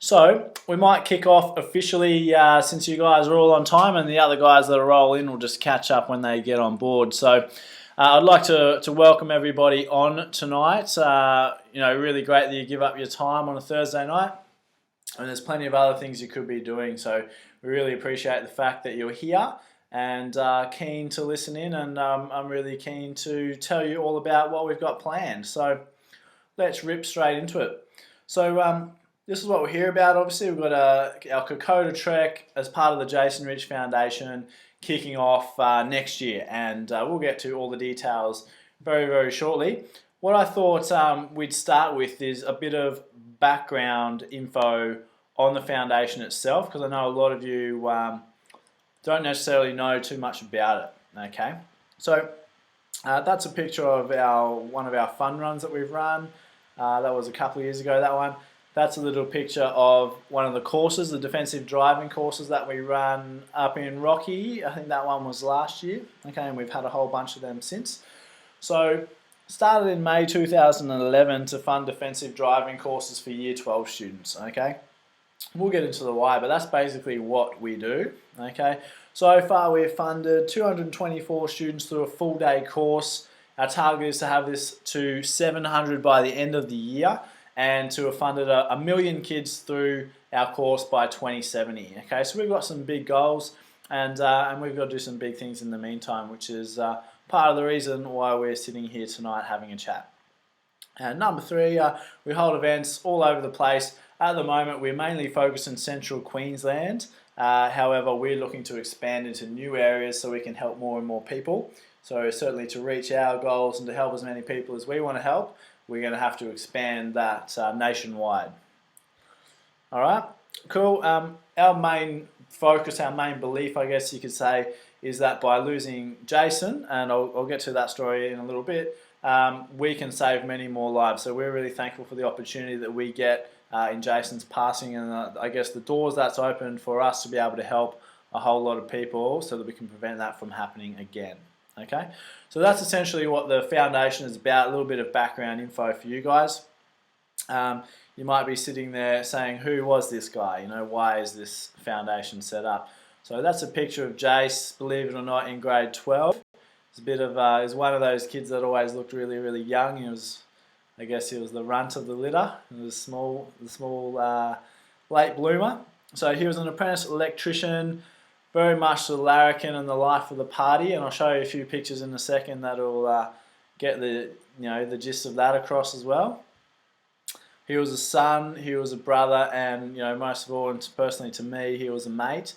So we might kick off officially since you guys are all on time, and the other guys that are roll in will just catch up when they get on board. So I'd like to welcome everybody on tonight. Really great that you give up your time on a Thursday night, and there's plenty of other things you could be doing. So we really appreciate the fact that you're here and keen to listen in, and I'm really keen to tell you all about what we've got planned. So let's rip straight into it. So this is what we're here about. Obviously, we've got our Kokoda Trek as part of the Jason Rich Foundation kicking off next year, and we'll get to all the details very, very shortly. What I thought we'd start with is a bit of background info on the foundation itself, because I know a lot of you don't necessarily know too much about it. Okay, so that's a picture of one of our fun runs that we've run. That was a couple of years ago, that one. That's a little picture of one of the courses, the defensive driving courses that we run up in Rocky. I think that one was last year. Okay, and we've had a whole bunch of them since. So started in May 2011 to fund defensive driving courses for Year 12 students. Okay, we'll get into the why, but that's basically what we do. Okay, so far we've funded 224 students through a full day course. Our target is to have this to 700 by the end of the year, and to have funded a million kids through our course by 2070. Okay, so we've got some big goals, and we've got to do some big things in the meantime, which is part of the reason why we're sitting here tonight having a chat. And number three, we hold events all over the place. At the moment, we're mainly focused in central Queensland. However, we're looking to expand into new areas so we can help more and more people. So certainly to reach our goals and to help as many people as we want to help, we're going to have to expand that nationwide. All right, cool. Our main focus, our main belief, I guess you could say, is that by losing Jason, and I'll get to that story in a little bit, we can save many more lives. So we're really thankful for the opportunity that we get in Jason's passing, and I guess the doors that's opened for us to be able to help a whole lot of people so that we can prevent that from happening again. Okay, so that's essentially what the foundation is about, a little bit of background info for you guys. You might be sitting there saying, who was this guy? You know, why is this foundation set up? So that's a picture of Jace, believe it or not, in grade 12. He's a bit of, he's one of those kids that always looked really, really young. I guess he was the runt of the litter. He was the small late bloomer. So he was an apprentice electrician, very much the larrikin and the life of the party, and I'll show you a few pictures in a second that'll get the gist of that across as well. He was a son, he was a brother, and most of all, and personally to me, he was a mate.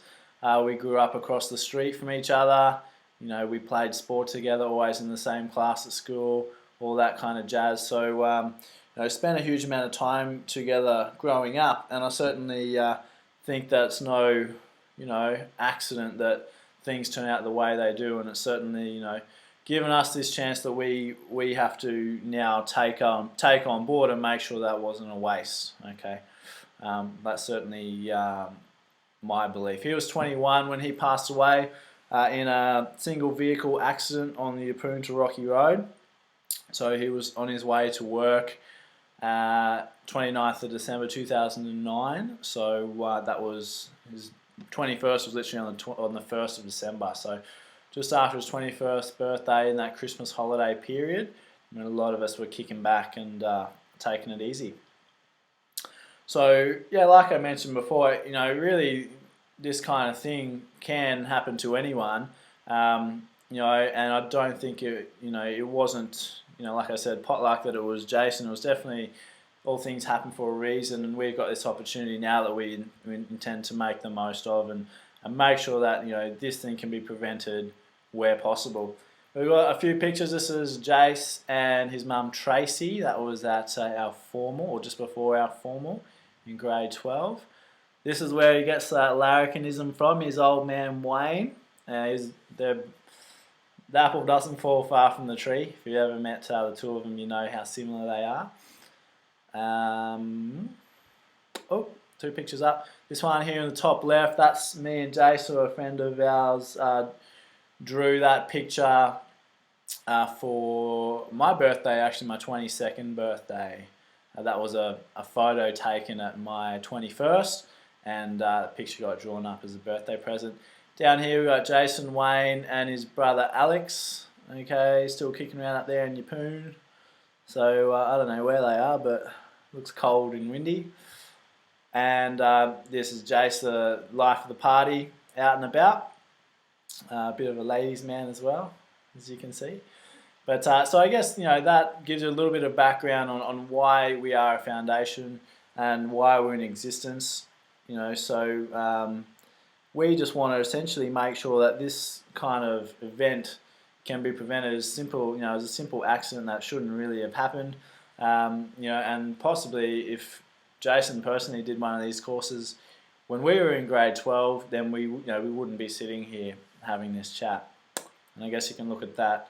We grew up across the street from each other. We played sport together, always in the same class at school, all that kind of jazz. So spent a huge amount of time together growing up, and I certainly think that's no accident that things turn out the way they do, and it's certainly given us this chance that we have to now take on board and make sure that wasn't a waste. Okay, that's certainly my belief. He was 21 when he passed away in a single vehicle accident on the Yeppoon to Rocky Road. So he was on his way to work 29th of December 2009. So that was his 21st was literally on the 1st of December, so just after his 21st birthday in that Christmas holiday period, a lot of us were kicking back and taking it easy. So yeah, like I mentioned before, really this kind of thing can happen to anyone, and I don't think it wasn't, like I said, potluck that it was Jason. It was definitely, all things happen for a reason, and we've got this opportunity now that we intend to make the most of and make sure that this thing can be prevented where possible. We've got a few pictures. This is Jace and his mum Tracy. That was at our formal, or just before our formal, in grade 12. This is where he gets that larrikinism from, his old man Wayne. The apple doesn't fall far from the tree. If you've ever met the two of them, you know how similar they are. Two pictures up. This one here in the top left, that's me and Jace, who a friend of ours drew that picture for my birthday, actually my 22nd birthday. That was a photo taken at my 21st, and the picture got drawn up as a birthday present. Down here we've got Jason, Wayne and his brother Alex. Okay, still kicking around up there in Yeppoon. So I don't know where they are, but looks cold and windy. And this is Jace, the life of the party, out and about. A bit of a ladies' man as well, as you can see. But so I guess that gives you a little bit of background on why we are a foundation and why we're in existence. So we just want to essentially make sure that this kind of event can be prevented as simple, as a simple accident that shouldn't really have happened. And possibly if Jason personally did one of these courses when we were in grade 12, then we wouldn't be sitting here having this chat. And I guess you can look at that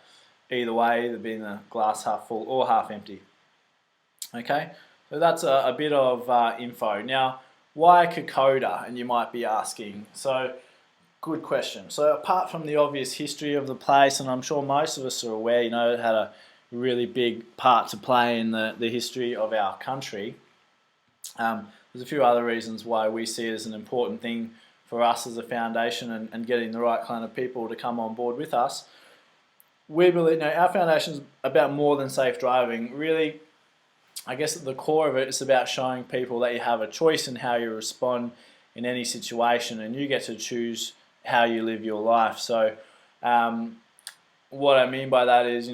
either way, either being the glass half full or half empty. Okay, so that's a bit of info. Now, why Kokoda? And you might be asking. So, good question. So, apart from the obvious history of the place, and I'm sure most of us are aware, it had a really big part to play in the history of our country. There's a few other reasons why we see it as an important thing for us as a foundation and getting the right kind of people to come on board with us. We believe our foundation is about more than safe driving. Really, I guess at the core of it, it's about showing people that you have a choice in how you respond in any situation, and you get to choose how you live your life. So, what I mean by that is,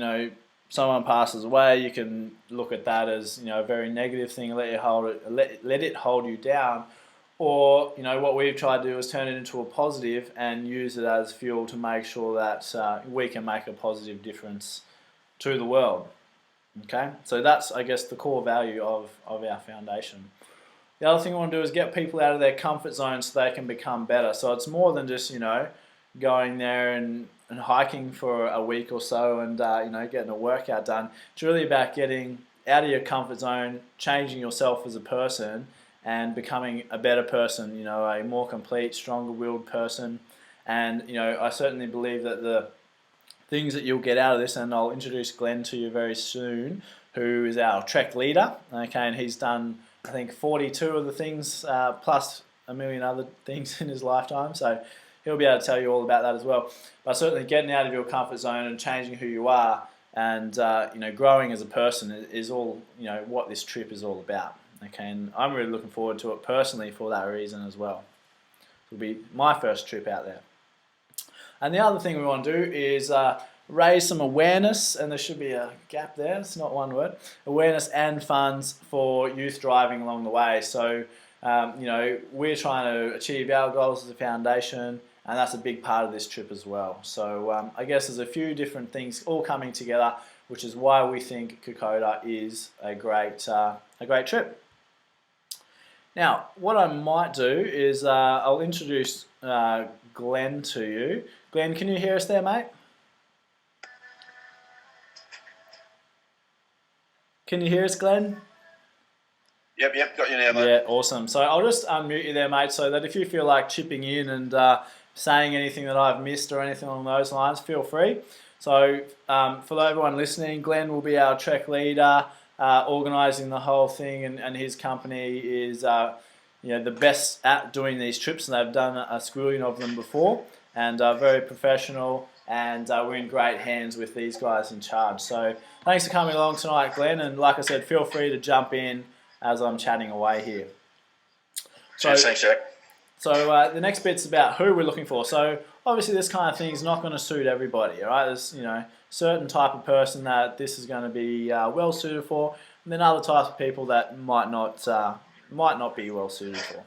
someone passes away, you can look at that as a very negative thing, let it hold you down. Or, what we've tried to do is turn it into a positive and use it as fuel to make sure that we can make a positive difference to the world. Okay, so that's, I guess, the core value of our foundation. The other thing we want to do is get people out of their comfort zone so they can become better. So it's more than just, going there and hiking for a week or so and, getting a workout done. It's really about getting out of your comfort zone, changing yourself as a person, and becoming a better person, a more complete, stronger-willed person. And, I certainly believe that the things that you'll get out of this, and I'll introduce Glenn to you very soon, who is our Trek leader, okay, and he's done, I think, 42 of the things, plus a million other things in his lifetime, so he'll be able to tell you all about that as well. But certainly getting out of your comfort zone and changing who you are and, growing as a person is all, what this trip is all about. Okay, and I'm really looking forward to it personally for that reason as well. It'll be my first trip out there. And the other thing we want to do is raise some awareness, and there should be a gap there, it's not one word, awareness and funds for youth driving along the way. So, we're trying to achieve our goals as a foundation, and that's a big part of this trip as well. So I guess there's a few different things all coming together, which is why we think Kokoda is a great trip. Now, what I might do is I'll introduce Glenn to you. Glenn, can you hear us there, mate? Can you hear us, Glenn? Yep, got you now, mate. Yeah, awesome. So I'll just unmute you there, mate, so that if you feel like chipping in and saying anything that I've missed or anything along those lines, feel free. So for everyone listening, Glenn will be our Trek leader, organising the whole thing, and his company is the best at doing these trips, and they've done a squillion of them before, and very professional, and we're in great hands with these guys in charge. So thanks for coming along tonight, Glenn, and like I said, feel free to jump in as I'm chatting away here. Cheers, thanks, Jack. So the next bit's about who we're looking for. So obviously this kind of thing is not going to suit everybody, all right? There's certain type of person that this is going to be well suited for, and then other types of people that might not be well suited for.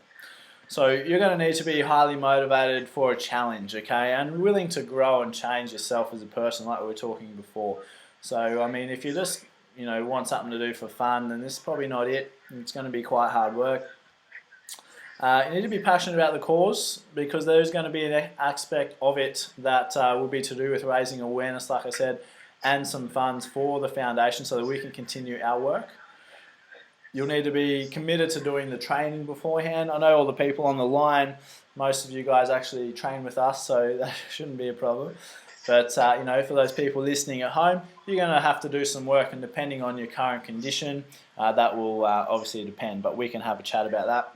So you're going to need to be highly motivated for a challenge, okay, and willing to grow and change yourself as a person, like we were talking before. So I mean, if you just want something to do for fun, then this is probably not it. It's going to be quite hard work. You need to be passionate about the cause, because there's going to be an aspect of it that will be to do with raising awareness, like I said, and some funds for the foundation so that we can continue our work. You'll need to be committed to doing the training beforehand. I know all the people on the line, most of you guys actually train with us, so that shouldn't be a problem. But, for those people listening at home, you're going to have to do some work, and depending on your current condition, that will obviously depend, but we can have a chat about that.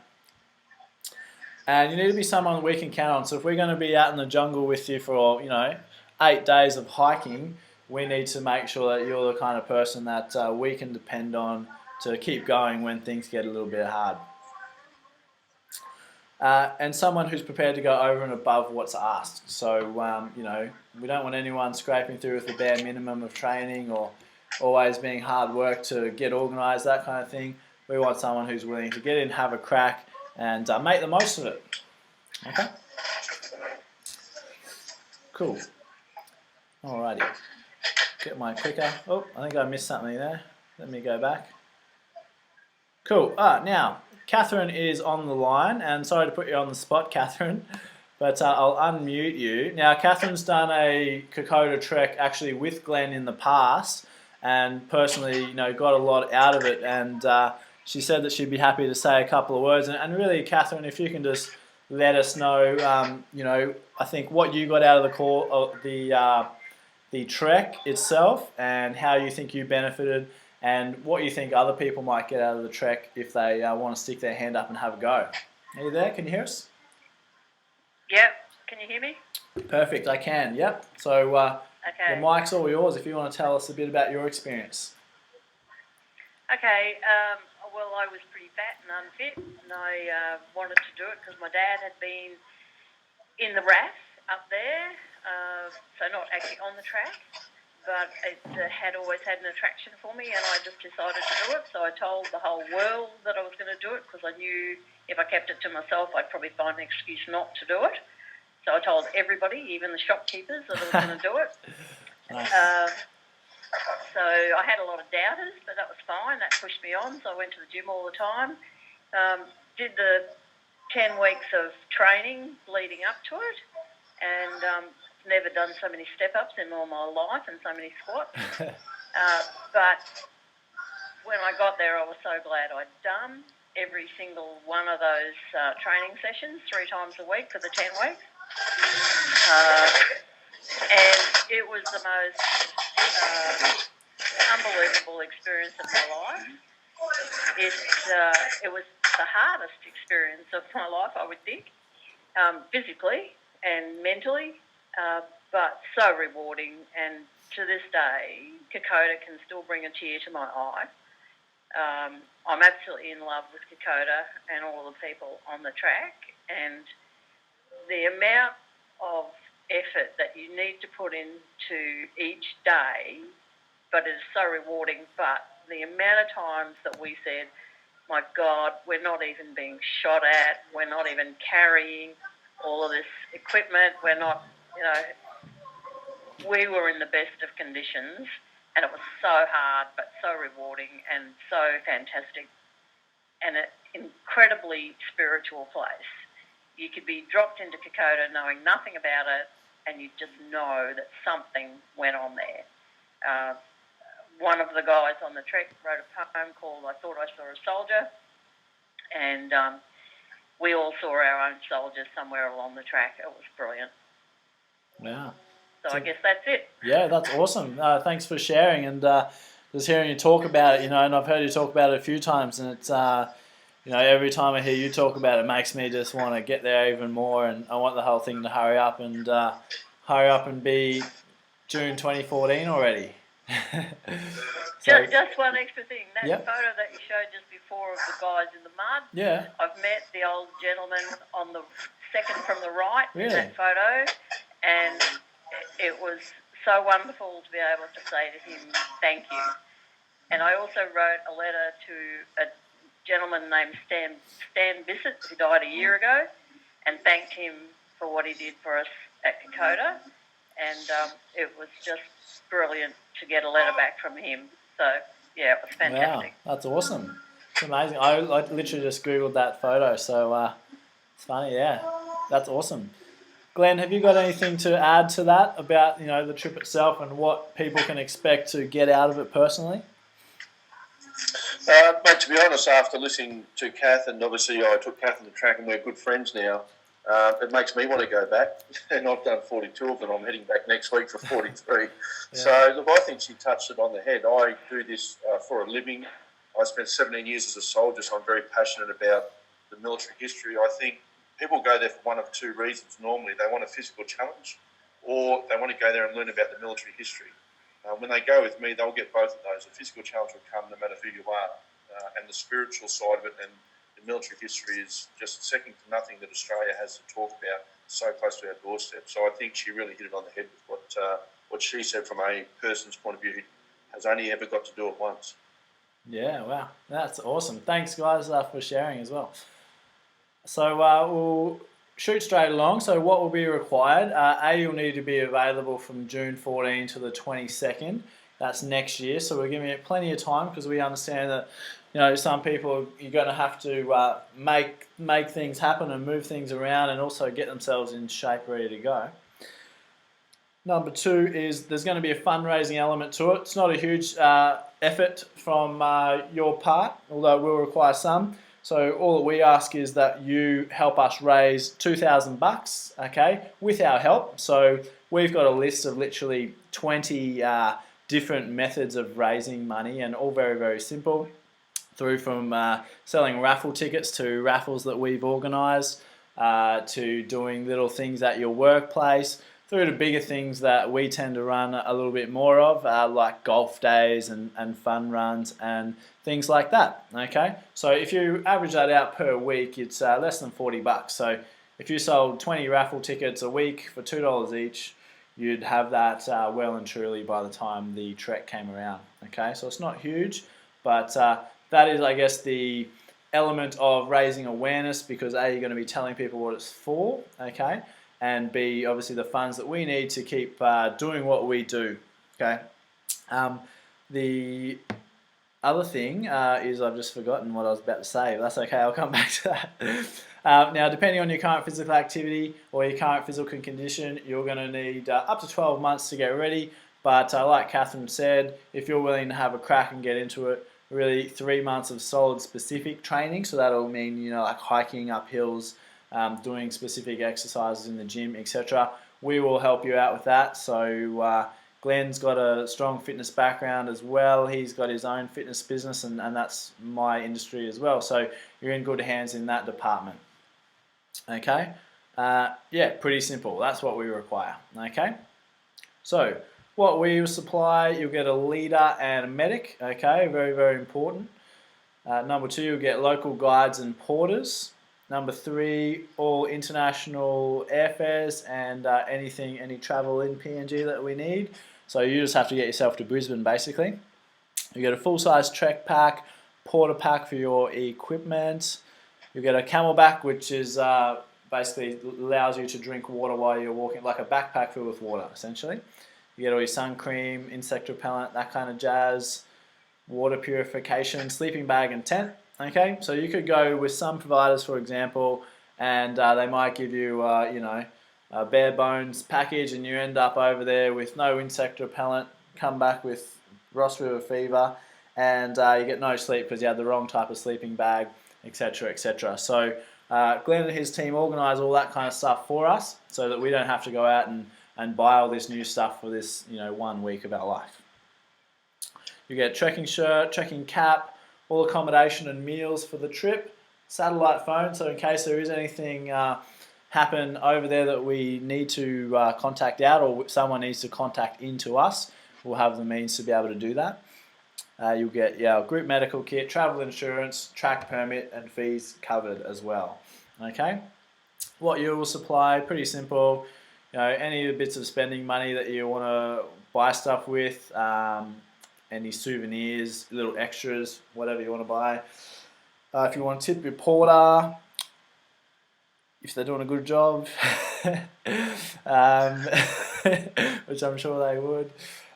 And you need to be someone we can count on. So if we're going to be out in the jungle with you for, 8 days of hiking, we need to make sure that you're the kind of person that we can depend on to keep going when things get a little bit hard. And someone who's prepared to go over and above what's asked. So, we don't want anyone scraping through with the bare minimum of training or always being hard work to get organised, that kind of thing. We want someone who's willing to get in, have a crack, and make the most of it. Okay? Cool. Alrighty. Get my clicker. Oh, I think I missed something there. Let me go back. Cool. Now, Catherine is on the line, and sorry to put you on the spot, Catherine, but I'll unmute you. Now, Catherine's done a Kokoda Trek actually with Glenn in the past, and personally, got a lot out of it, and she said that she'd be happy to say a couple of words. And really, Catherine, if you can just let us know, I think what you got out of the call, the trek itself, and how you think you benefited, and what you think other people might get out of the trek if they want to stick their hand up and have a go. Are you there? Can you hear us? Yep. Can you hear me? Perfect, I can. Yep. So okay. The mic's all yours if you want to tell us a bit about your experience. Okay. Well, I was pretty fat and unfit, and I wanted to do it because my dad had been in the RAF up there, so not actually on the track, but it had always had an attraction for me, and I just decided to do it. So I told the whole world that I was going to do it because I knew if I kept it to myself, I'd probably find an excuse not to do it. So I told everybody, even the shopkeepers, that I was going to do it. Nice. So I had a lot of doubters, but that was fine. That pushed me on. So I went to the gym all the time. Did the 10 weeks of training leading up to it, and never done so many step-ups in all my life and so many squats. But when I got there, I was so glad I'd done every single one of those training sessions 3 times a week for the 10 weeks. And it was the most unbelievable experience of my life. It was the hardest experience of my life, I would think, physically and mentally, but so rewarding. And to this day, Kokoda can still bring a tear to my eye. I'm absolutely in love with Kokoda and all the people on the track, and the amount of effort that you need to put into each day, but it is so rewarding. But the amount of times that we said, my God, we're not even being shot at, we're not even carrying all of this equipment, we're not, we were in the best of conditions, and it was so hard but so rewarding and so fantastic, and an incredibly spiritual place. You could be dropped into Kokoda knowing nothing about it, and you just know that something went on there. One of the guys on the trek wrote a poem called I Thought I Saw a Soldier, and we all saw our own soldiers somewhere along the track. It was brilliant. Yeah. So I guess that's it. Yeah, that's awesome. Thanks for sharing, and just hearing you talk about it, and I've heard you talk about it a few times, and it's, every time I hear you talk about it, it makes me just want to get there even more, and I want the whole thing to hurry up and be June 2014 already. So, just one extra thing. That yep. photo that you showed just before of the guys in the mud, yeah. I've met the old gentleman on the second from the right really? in that photo, and it was so wonderful to be able to say to him, thank you. And I also wrote a letter to a gentleman named Stan Bissett, who died a year ago, and thanked him for what he did for us at Kokoda. And it was just brilliant to get a letter back from him. So, yeah, it was fantastic. Wow, that's awesome. It's amazing. I literally just Googled that photo, so it's funny, yeah. That's awesome. Glenn, have you got anything to add to that about, the trip itself and what people can expect to get out of it personally? But to be honest, after listening to Kath, and obviously I took Kath on the track and we're good friends now, it makes me want to go back. And I've done 42 of them. I'm heading back next week for 43. Yeah. So, look, I think she touched it on the head. I do this for a living. I spent 17 years as a soldier, so I'm very passionate about the military history. I think people go there for one of two reasons normally. They want a physical challenge, or they want to go there and learn about the military history. When they go with me, they'll get both of those. The physical challenge will come no matter who you are, and the spiritual side of it and the military history is just second to nothing that Australia has to talk about, so close to our doorstep. So I think she really hit it on the head with what she said from a person's point of view who has only ever got to do it once. Yeah, wow. That's awesome. Thanks, guys, for sharing as well. So we'll shoot straight along. So what will be required? You'll need to be available from June 14 to the 22nd. That's next year. So we're giving it plenty of time because we understand that, you know, some people, you're going to have to make things happen and move things around and also get themselves in shape, ready to go. Number two is there's going to be a fundraising element to it. It's not a huge effort from your part, although it will require some. So all that we ask is that you help us raise $2,000, okay, with our help. So we've got a list of literally 20 different methods of raising money, and all very, very simple, through from selling raffle tickets to raffles that we've organised, to doing little things at your workplace, through to bigger things that we tend to run a little bit more of, like golf days and fun runs and things like that. Okay, so if you average that out per week, it's less than $40. So if you sold 20 raffle tickets a week for $2 each, you'd have that well and truly by the time the trek came around. Okay, so it's not huge, but that is, I guess, the element of raising awareness, because A, you're going to be telling people what it's for, okay, and B, obviously the funds that we need to keep doing what we do, okay. The other thing is I've just forgotten what I was about to say, but that's okay, I'll come back to that. Now, depending on your current physical activity or your current physical condition, you're going to need up to 12 months to get ready, but like Catherine said, if you're willing to have a crack and get into it, really 3 months of solid specific training, so that'll mean, you know, like hiking up hills, doing specific exercises in the gym, etc. We will help you out with that. So Glenn's got a strong fitness background as well. He's got his own fitness business, and that's my industry as well. So you're in good hands in that department. Okay, yeah, pretty simple. That's what we require. Okay, so what we will supply, you'll get a leader and a medic. Okay, very, very important. Number two, you'll get local guides and porters. Number three, all international airfares and any travel in PNG that we need. So you just have to get yourself to Brisbane, basically. You get a full-size trek pack, porter pack for your equipment. You get a camelback, which is basically allows you to drink water while you're walking, like a backpack filled with water, essentially. You get all your sun cream, insect repellent, that kind of jazz, water purification, sleeping bag and tent. Okay, so you could go with some providers, for example, and they might give you, you know, a bare bones package, and you end up over there with no insect repellent, come back with Ross River fever, and you get no sleep because you had the wrong type of sleeping bag, etc., etc. So Glenn and his team organise all that kind of stuff for us, so that we don't have to go out and buy all this new stuff for this, you know, 1 week of our life. You get a trekking shirt, trekking cap, all accommodation and meals for the trip, satellite phone, so in case there is anything happen over there that we need to contact out, or someone needs to contact into us, we'll have the means to be able to do that. You'll get group medical kit, travel insurance, track permit and fees covered as well. Okay, what you will supply, pretty simple, you know, any bits of spending money that you want to buy stuff with, any souvenirs, little extras, whatever you want to buy. If you want to tip your porter, if they're doing a good job, which I'm sure they would,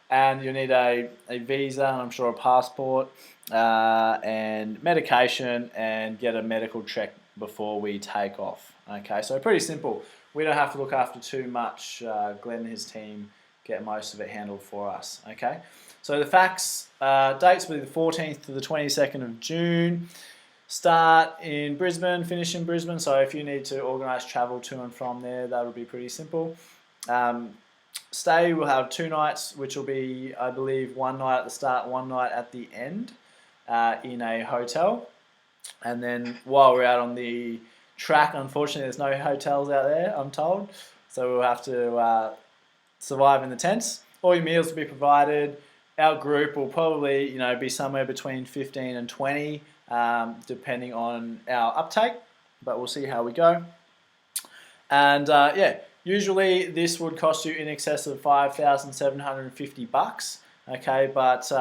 and you need a visa and I'm sure a passport, and medication, and get a medical check before we take off. Okay, so pretty simple. We don't have to look after too much. Glenn and his team get most of it handled for us. Okay. So the facts, dates will be the 14th to the 22nd of June. start in Brisbane, finish in Brisbane. So if you need to organise travel to and from there, that'll be pretty simple. Stay, we'll have 2 nights, which will be, I believe, 1 night at the start, 1 night at the end in a hotel. And then while we're out on the track, unfortunately, there's no hotels out there, I'm told. So we'll have to survive in the tents. All your meals will be provided. Our group will probably, be somewhere between 15 and 20, depending on our uptake. But we'll see how we go. And usually this would cost you in excess of $5,750. Okay, but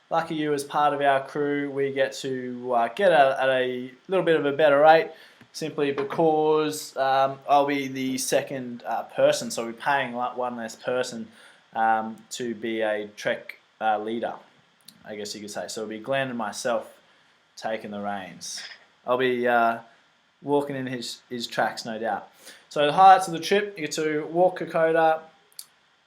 lucky you, as part of our crew, we get to get at a little bit of a better rate, simply because I'll be the second person, so we're paying one less person to be a trek leader, I guess you could say. So it'll be Glenn and myself taking the reins. I'll be walking in his tracks, no doubt. So the highlights of the trip: you get to walk Kokoda,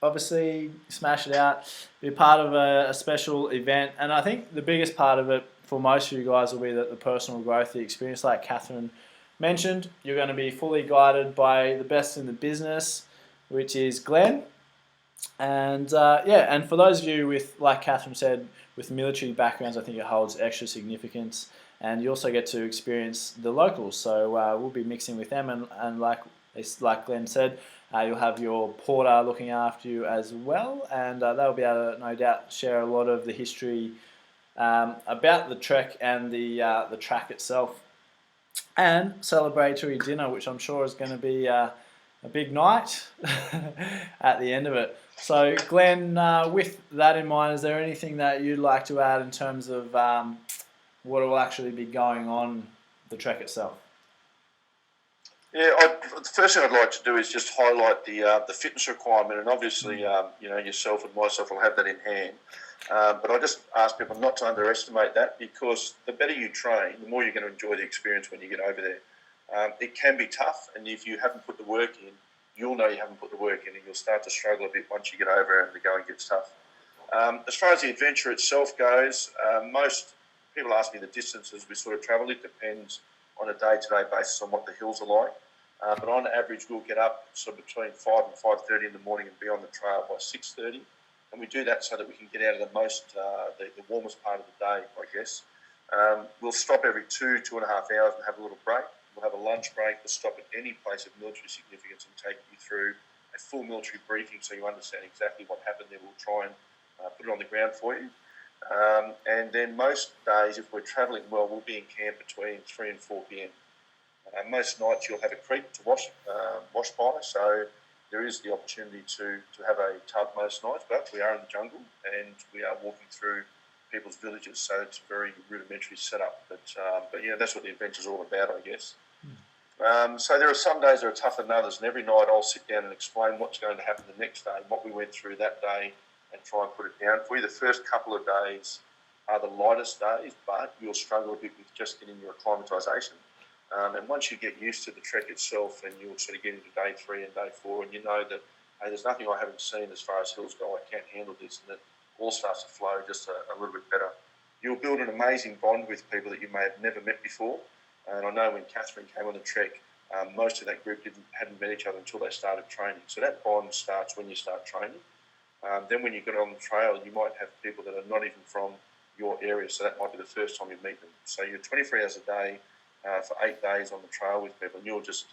obviously smash it out, be part of a special event, and I think the biggest part of it for most of you guys will be that the personal growth, the experience, like Catherine mentioned. You're going to be fully guided by the best in the business, which is Glenn. And and for those of you with, like Catherine said, with military backgrounds, I think it holds extra significance. And you also get to experience the locals. So we'll be mixing with them, and like Glenn said, you'll have your porter looking after you as well, and they'll be able to, no doubt, share a lot of the history about the trek and the track itself. And celebratory dinner, which I'm sure is going to be a big night at the end of it. So Glenn, with that in mind, is there anything that you'd like to add in terms of what will actually be going on the trek itself? Yeah, the first thing I'd like to do is just highlight the fitness requirement, and obviously, yourself and myself will have that in hand. But I just ask people not to underestimate that, because the better you train, the more you're going to enjoy the experience when you get over there. It can be tough, and if you haven't put the work in, you'll know you haven't put the work in, and you'll start to struggle a bit once you get over and the going gets tough. As far as the adventure itself goes, most people ask me the distances we sort of travel. It depends on a day-to-day basis on what the hills are like. But on average, we'll get up sort of between 5 and 5:30 in the morning and be on the trail by 6:30. And we do that so that we can get out of the warmest part of the day, I guess. We'll stop every 2.5 hours and have a little break. We'll have a lunch break. We'll stop at any place of military significance and take you through a full military briefing so you understand exactly what happened there. We'll try and put it on the ground for you. And then most days, if we're travelling well, we'll be in camp between 3 and 4 p.m. Most nights you'll have a creek to wash by, so there is the opportunity to have a tub most nights, but we are in the jungle and we are walking through people's villages, so it's a very rudimentary setup. But that's what the adventure's all about, I guess. So there are some days that are tougher than others, and every night I'll sit down and explain what's going to happen the next day, what we went through that day, and try and put it down for you. The first couple of days are the lightest days, but you'll struggle a bit with just getting your acclimatisation. And once you get used to the trek itself, and you'll sort of get into day 3 and day 4, and you know that, hey, there's nothing I haven't seen as far as hills go, I can't handle this, and it all starts to flow just a little bit better. You'll build an amazing bond with people that you may have never met before. And I know when Catherine came on the trek, most of that group hadn't met each other until they started training. So that bond starts when you start training. Then when you get on the trail, you might have people that are not even from your area, so that might be the first time you meet them. So you're 24 hours a day for 8 days on the trail with people, and you'll just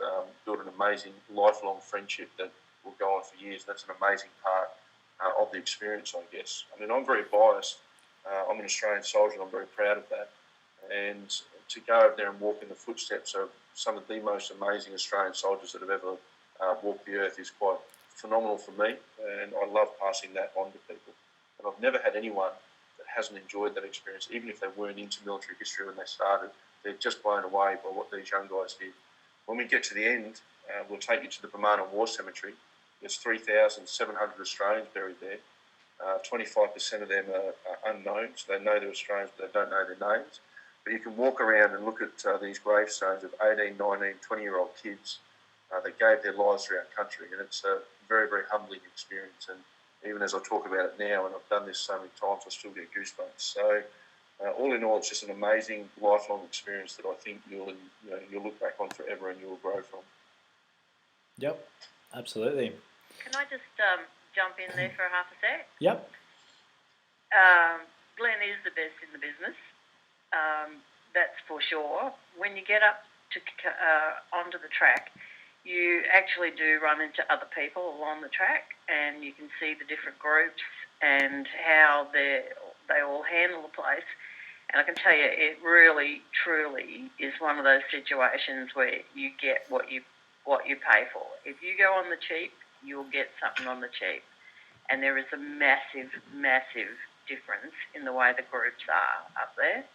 build an amazing lifelong friendship that will go on for years. That's an amazing part of the experience, I guess. I mean, I'm very biased. I'm an Australian soldier, and I'm very proud of that. And to go over there and walk in the footsteps of some of the most amazing Australian soldiers that have ever walked the earth is quite phenomenal for me, and I love passing that on to people. And I've never had anyone that hasn't enjoyed that experience, even if they weren't into military history when they started. They're just blown away by what these young guys did. When we get to the end, we'll take you to the Bamana War Cemetery. There's 3,700 Australians buried there. 25% of them are unknown, so they know they're Australians, but they don't know their names. But you can walk around and look at these gravestones of 18, 19, 20-year-old kids that gave their lives for our country, and it's a very, very humbling experience. And even as I talk about it now, and I've done this so many times, I still get goosebumps. So all in all, it's just an amazing lifelong experience that I think you'll look back on forever and you'll grow from. Yep, absolutely. Can I just jump in there for half a sec? Yep. Glenn is the best in the business. That's for sure. When you get up to onto the track, you actually do run into other people along the track, and you can see the different groups and how they all handle the place. And I can tell you, it really, truly is one of those situations where you get what you pay for. If you go on the cheap, you'll get something on the cheap. And there is a massive, massive difference in the way the groups are up there.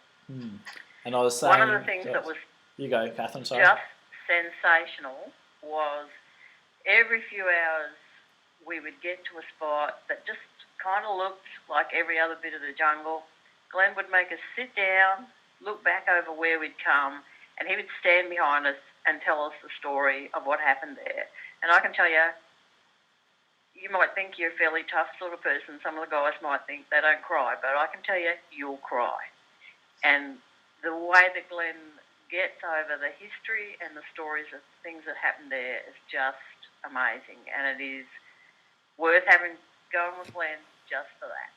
And I was saying... One of the things that was you go, Catherine, sorry. just sensational was every few hours we would get to a spot that just kind of looked like every other bit of the jungle. Glenn would make us sit down, look back over where we'd come, and he would stand behind us and tell us the story of what happened there. And I can tell you, you might think you're a fairly tough sort of person. Some of the guys might think they don't cry, but I can tell you, you'll cry. And the way that Glenn gets over the history and the stories of things that happened there is just amazing. And it is worth going with Glenn just for that.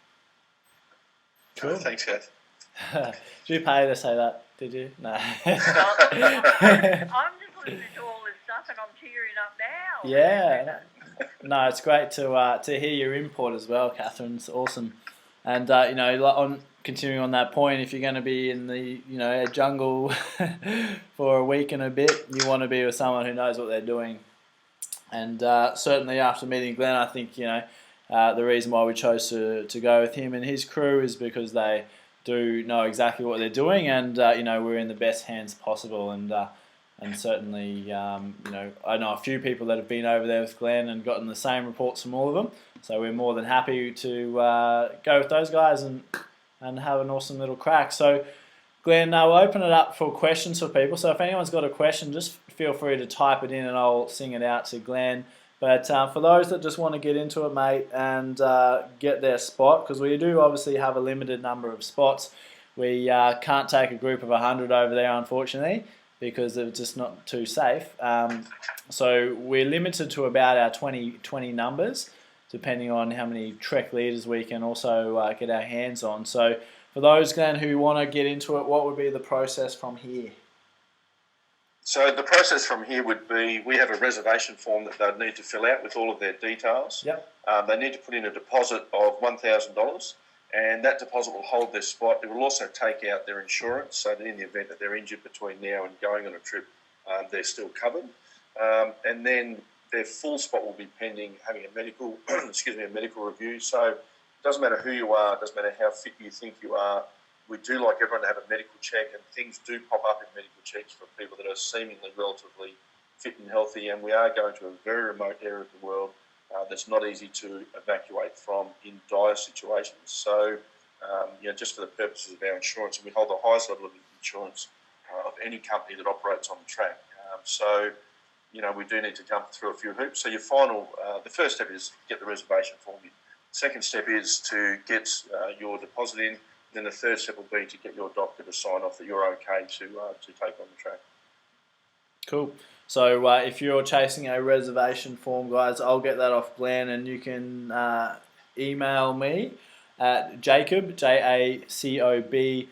Cool. Thanks, Kath. Did you pay to say that? Did you? No. I'm just listening to all this stuff and I'm tearing up now. Yeah. No, it's great to hear your input as well, Catherine. It's awesome. And on continuing on that point, if you're going to be in the a jungle for a week and a bit, you want to be with someone who knows what they're doing. And certainly after meeting Glenn, I think the reason why we chose to go with him and his crew is because they do know exactly what they're doing, and we're in the best hands possible. And certainly, I know a few people that have been over there with Glenn and gotten the same reports from all of them. So we're more than happy to go with those guys and have an awesome little crack. So, Glenn, we'll open it up for questions for people. So if anyone's got a question, just feel free to type it in and I'll sing it out to Glenn. But for those that just want to get into it, mate, and get their spot, because we do obviously have a limited number of spots. We can't take a group of 100 over there, unfortunately, because it's just not too safe. So we're limited to about our 20 numbers, depending on how many Trek leaders we can also get our hands on. So for those, Glenn, who want to get into it, what would be the process from here? So the process from here would be, we have a reservation form that they'd need to fill out with all of their details. Yep. They need to put in a deposit of $1,000, and that deposit will hold their spot. It will also take out their insurance, so that in the event that they're injured between now and going on a trip, they're still covered. And then their full spot will be pending having a medical, a medical review. So it doesn't matter who you are, it doesn't matter how fit you think you are. We do like everyone to have a medical check, and things do pop up in medical checks for people that are seemingly relatively fit and healthy. And we are going to a very remote area of the world that's not easy to evacuate from in dire situations. So, just for the purposes of our insurance, and we hold the highest level of insurance of any company that operates on the track. We do need to jump through a few hoops. So your the first step is get the reservation form in. The second step is to get your deposit in. Then the third step will be to get your doctor to sign off that you're okay to take on the track. Cool. So if you're chasing a reservation form, guys, I'll get that off Glenn, and you can email me at Jacob, JACOB,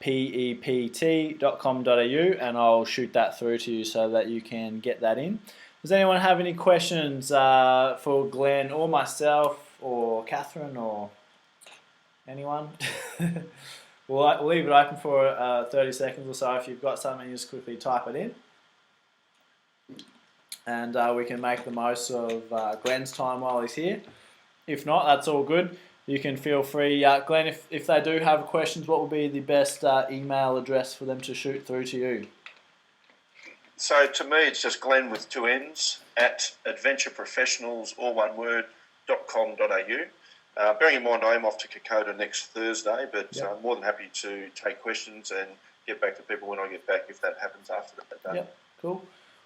@pept.com.au, and I'll shoot that through to you so that you can get that in. Does anyone have any questions for Glenn or myself or Catherine or anyone? We'll leave it open for 30 seconds or so. If you've got something, just quickly type it in. And we can make the most of Glenn's time while he's here. If not, that's all good. You can feel free. Glenn, if they do have questions, what would be the best email address for them to shoot through to you? So to me, it's just Glenn with 2 N's at adventureprofessionals, all one word, .com.au. Bearing in mind I am off to Kokoda next Thursday, but I'm more than happy to take questions and get back to people when I get back if that happens after that day. Yep, cool.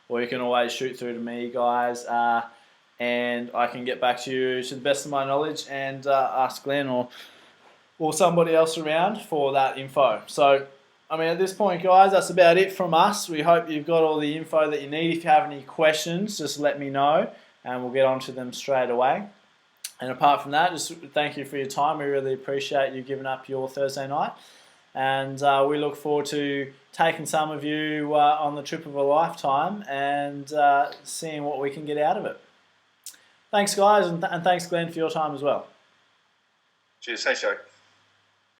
Or you can always shoot through to me, guys, and I can get back to you to the best of my knowledge and ask Glenn or or somebody else around for that info. So, I mean, at this point, guys, that's about it from us. We hope you've got all the info that you need. If you have any questions, just let me know, and we'll get onto them straight away. And apart from that, just thank you for your time. We really appreciate you giving up your Thursday night. And we look forward to taking some of you on the trip of a lifetime and seeing what we can get out of it. Thanks, guys, and thanks, Glenn, for your time as well. Cheers. Thanks, Joe.